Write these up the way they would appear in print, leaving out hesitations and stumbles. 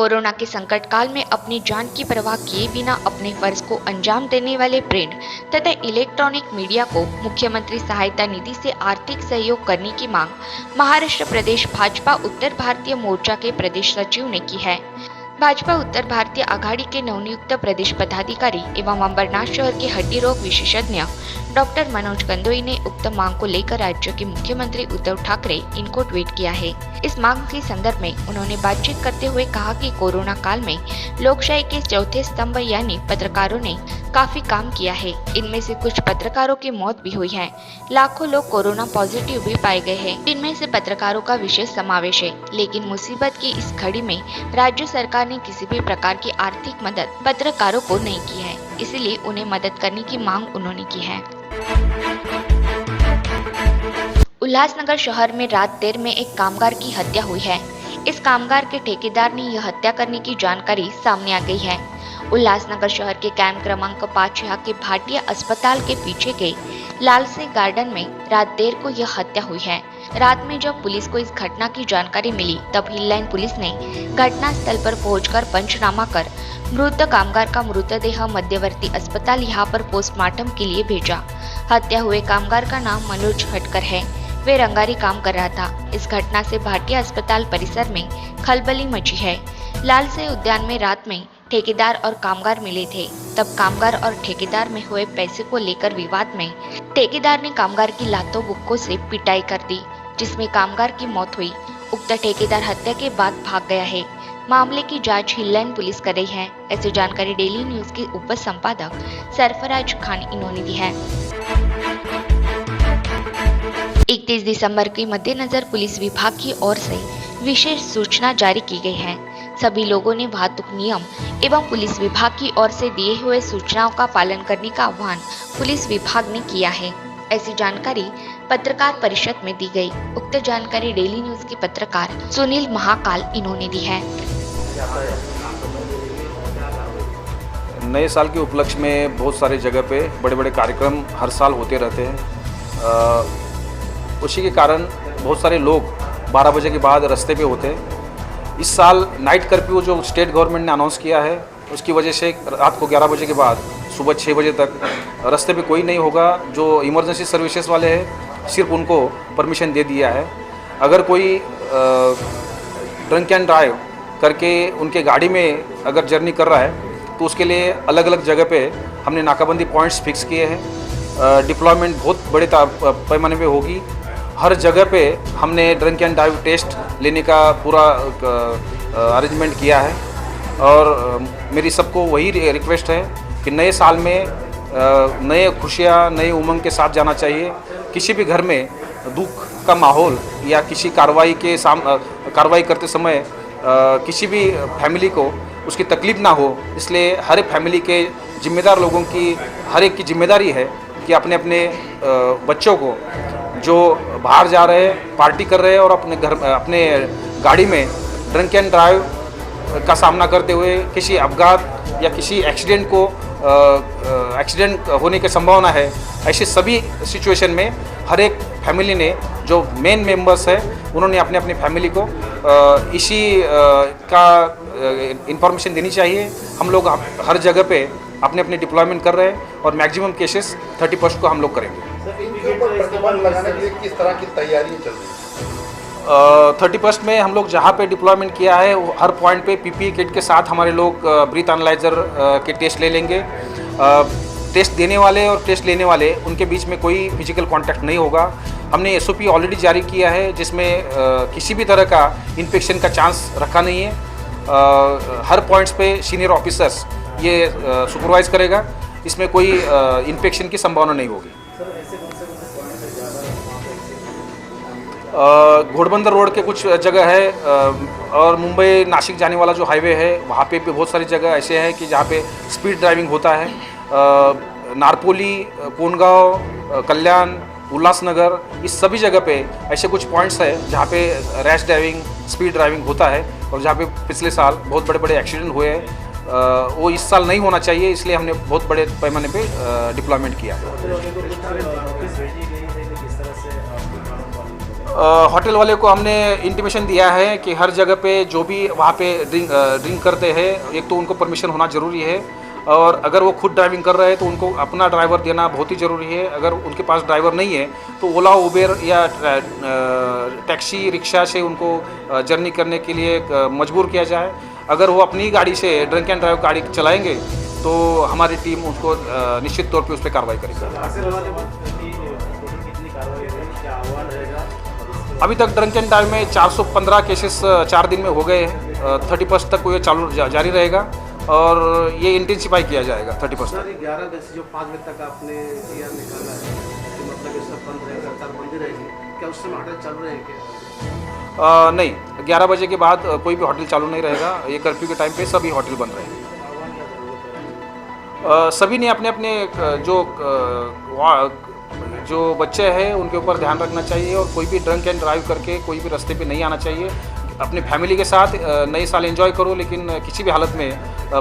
Corona के संकट काल में अपनी जान की परवाह किए बिना अपने फर्ज को अंजाम देने वाले प्रिंट तथा इलेक्ट्रॉनिक मीडिया को मुख्यमंत्री सहायता निधि से आर्थिक सहयोग करने की मांग महाराष्ट्र प्रदेश भाजपा उत्तर भारतीय मोर्चा के प्रदेश सचिव ने की है। भाजपा उत्तर भारतीय आघाड़ी के नवनियुक्त प्रदेश पदाधिकारी एवं अंबरनाथ शहर के हड्डी रोग विशेषज्ञ डॉक्टर मनोज कंदोई ने उक्त मांग को लेकर राज्य के मुख्यमंत्री उद्धव ठाकरे इनको ट्वीट किया है। इस मांग के संदर्भ में उन्होंने बातचीत करते हुए कहा कि कोरोना काल में लोकशाही के चौथे स्तंभ यानी पत्रकारों ने काफी काम किया है। इनमें से कुछ पत्रकारों की मौत भी हुई है। लाखों लोग कोरोना पॉजिटिव भी पाए गए हैं। इनमें से पत्रकारों का विशेष समावेश है। लेकिन मुसीबत की इस घड़ी में राज्य सरकार ने किसी भी प्रकार की आर्थिक मदद पत्रकारों को नहीं की है, इसलिए उन्हें मदद करने की मांग उन्होंने की है। उल्लासनगर शहर में रात देर में एक कामगार की हत्या हुई है। इस कामगार के ठेकेदार ने यह हत्या करने की जानकारी सामने आ गई है। उल्लासनगर शहर के कैंप क्रमांक 5 के भाटिया अस्पताल के पीछे के लालसे गार्डन में रात देर को यह हत्या हुई है। रात में जब पुलिस को इस घटना की जानकारी मिली तब हिललाइन पुलिस ने घटना स्थल पर पहुंचकर पंचनामा कर मृत कामगार का मृतदेह मध्यवर्ती अस्पताल यहां पर पोस्टमार्टम के लिए भेजा। हत्या हुए कामगार का नाम मनोज हटकर है। वे रंगारी काम कर रहा था। इस घटना से भाटिया अस्पताल परिसर में खलबली मची है। लालसे उद्यान में रात में ठेकेदार और कामगार मिले थे। तब कामगार और ठेकेदार में हुए पैसे को लेकर विवाद में ठेकेदार ने कामगार की लातों बुक्कों से पिटाई कर दी, जिसमें कामगार की मौत हुई। उक्त ठेकेदार हत्या के बाद भाग गया है। मामले की जांच हिललाइन पुलिस कर रही है। ऐसी जानकारी डेली न्यूज के उप संपादक सरफराज खान इन्होंने दी है। 31 दिसंबर के मद्देनजर पुलिस विभाग की ओर से विशेष सूचना जारी की गई है। सभी लोगों ने वाहतुक नियम एवं पुलिस विभाग की ओर से दिए हुए सूचनाओं का पालन करने का आह्वान पुलिस विभाग ने किया है। ऐसी जानकारी पत्रकार परिषद में दी गई। उक्त जानकारी डेली न्यूज के पत्रकार सुनील महाकाल इन्होंने दी है। नए साल के उपलक्ष्य में बहुत सारे जगह पे बड़े बड़े कार्यक्रम हर साल होते रहते हैं। उसी के कारण बहुत सारे लोग 12 बजे के बाद रास्ते पे होते हैं। इस साल नाइट कर्फ्यू जो स्टेट गवर्नमेंट ने अनाउंस किया है उसकी वजह से रात को 11 बजे के बाद सुबह 6 बजे तक रास्ते पे कोई नहीं होगा। जो इमरजेंसी सर्विसेज वाले हैं सिर्फ उनको परमिशन दे दिया है। अगर कोई ड्रंक एंड ड्राइव करके उनके गाड़ी में अगर जर्नी कर रहा है तो उसके लिए अलग अलग जगह पे हमने नाकाबंदी पॉइंट्स फिक्स किए हैं। डिप्लॉयमेंट बहुत बड़े पैमाने पे होगी। हर जगह पे हमने ड्रंक एंड ड्राइव टेस्ट लेने का पूरा अरेंजमेंट किया है। और मेरी सबको वही रिक्वेस्ट है कि नए साल में नए खुशियाँ नए उमंग के साथ जाना चाहिए। किसी भी घर में दुख का माहौल या किसी कार्रवाई करते समय किसी भी फैमिली को उसकी तकलीफ ना हो, इसलिए हर एक फैमिली के जिम्मेदार लोगों की हर एक की जिम्मेदारी है कि अपने अपने बच्चों को जो बाहर जा रहे हैं पार्टी कर रहे हैं और अपने गाड़ी में ड्रंक एंड ड्राइव का सामना करते हुए किसी अपघात या किसी एक्सीडेंट होने की संभावना है, ऐसे सभी सिचुएशन में हर एक फैमिली ने जो मेन मेंबर्स है उन्होंने अपने अपनी फैमिली को इसी का इंफॉर्मेशन देनी चाहिए। हम लोग हर जगह पे अपने अपने डिप्लॉयमेंट कर रहे हैं और मैक्सिमम केसेस 31 को हम लोग करेंगे। प्रतिबंध लगाने के लिए किस तरह की तैयारियां चल रही हैं? 31 में हम लोग जहाँ पे डिप्लॉयमेंट किया है हर पॉइंट पे पीपीई किट के साथ हमारे लोग ब्रीथ एनालाइजर के टेस्ट ले लेंगे। टेस्ट देने वाले और टेस्ट लेने वाले उनके बीच में कोई फिजिकल कांटेक्ट नहीं होगा। हमने एसओपी ऑलरेडी जारी किया है जिसमें किसी भी तरह का इन्फेक्शन का चांस रखा नहीं है। हर पॉइंट्स पे सीनियर ऑफिसर्स ये सुपरवाइज करेगा। इसमें कोई इन्फेक्शन की संभावना नहीं होगी। घोड़बंदर रोड के कुछ जगह है और मुंबई नासिक जाने वाला जो हाईवे है वहाँ पे भी बहुत सारी जगह ऐसे हैं कि जहाँ पे स्पीड ड्राइविंग होता है। नारपोली, कोनगांव, कल्याण, उल्लासनगर, इस सभी जगह पे ऐसे कुछ पॉइंट्स है जहाँ पे रैश ड्राइविंग स्पीड ड्राइविंग होता है और जहाँ पे पिछले साल बहुत बड़े बड़े एक्सीडेंट हुए हैं। वो इस साल नहीं होना चाहिए, इसलिए हमने बहुत बड़े पैमाने पे डिप्लॉयमेंट किया है। होटल वाले को हमने इंटीमेशन दिया है कि हर जगह पे जो भी वहाँ पे ड्रिंक करते हैं, एक तो उनको परमिशन होना ज़रूरी है, और अगर वो खुद ड्राइविंग कर रहे हैं तो उनको अपना ड्राइवर देना बहुत ही ज़रूरी है। अगर उनके पास ड्राइवर नहीं है तो ओला, उबेर या टैक्सी, रिक्शा से उनको जर्नी करने के लिए मजबूर किया जाए। अगर वो अपनी गाड़ी से ड्रिंक एंड ड्राइव गाड़ी चलाएंगे तो हमारी टीम उसको निश्चित तौर पे उस पर कार्रवाई करेगी। अभी तक ड्रंक एंड ड्राइव में 415 केसेस 4 दिन में हो गए हैं। 31 तक ये चालू जारी रहेगा और ये इंटेंसिफाई किया जाएगा 31 तक। 11 बजे से जो 5 बजे तक आपने टीआर निकाला है, तो मतलब ये सब बंद रहेगा, हड़ताल बंद रहेगी क्या? उस समय होटल चल रहे हैं क्या? नहीं, 11 बजे के बाद कोई भी होटल चालू नहीं रहेगा। ये कर्फ्यू के टाइम पे सभी होटल बंद रहेंगे। सभी ने अपने अपने जो बच्चे हैं उनके ऊपर ध्यान रखना चाहिए, और कोई भी ड्रंक एंड ड्राइव करके कोई भी रास्ते पे नहीं आना चाहिए। अपने फैमिली के साथ नए साल एंजॉय करो, लेकिन किसी भी हालत में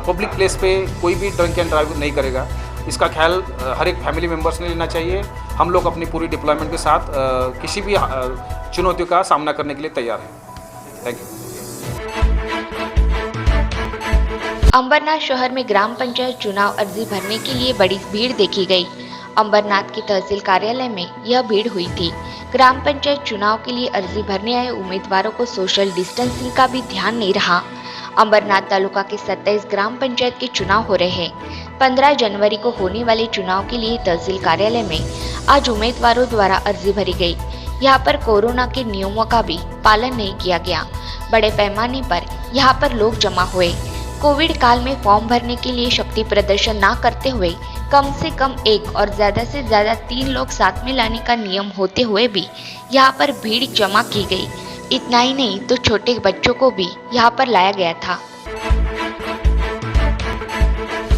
पब्लिक प्लेस पे कोई भी ड्रंक एंड ड्राइव नहीं करेगा। इसका ख्याल हर एक फैमिली मेम्बर्स ने लेना चाहिए। हम लोग अपनी पूरी डिप्लॉयमेंट के साथ किसी भी चुनौतियों का सामना करने के लिए तैयार हैं। Thank you. अंबरनाथ शहर में ग्राम पंचायत चुनाव अर्जी भरने के लिए बड़ी भीड़ देखी गई। अंबरनाथ के तहसील कार्यालय में यह भीड़ हुई थी। ग्राम पंचायत चुनाव के लिए अर्जी भरने आए उम्मीदवारों को सोशल डिस्टेंसिंग का भी ध्यान नहीं रहा। अंबरनाथ तालुका के 27 ग्राम पंचायत के चुनाव हो रहे हैं। 15 जनवरी को होने वाले चुनाव के लिए तहसील कार्यालय में आज उम्मीदवारों द्वारा अर्जी भरी गई। यहाँ पर कोरोना के नियमों का भी पालन नहीं किया गया। बड़े पैमाने पर यहाँ पर लोग जमा हुए। कोविड काल में फॉर्म भरने के लिए शक्ति प्रदर्शन न करते हुए कम से कम 1 और ज़्यादा से ज़्यादा 3 लोग साथ में लाने का नियम होते हुए भी यहाँ पर भीड़ जमा की गई। इतना ही नहीं तो छोटे बच्चों को भी यहाँ पर लाया गया था।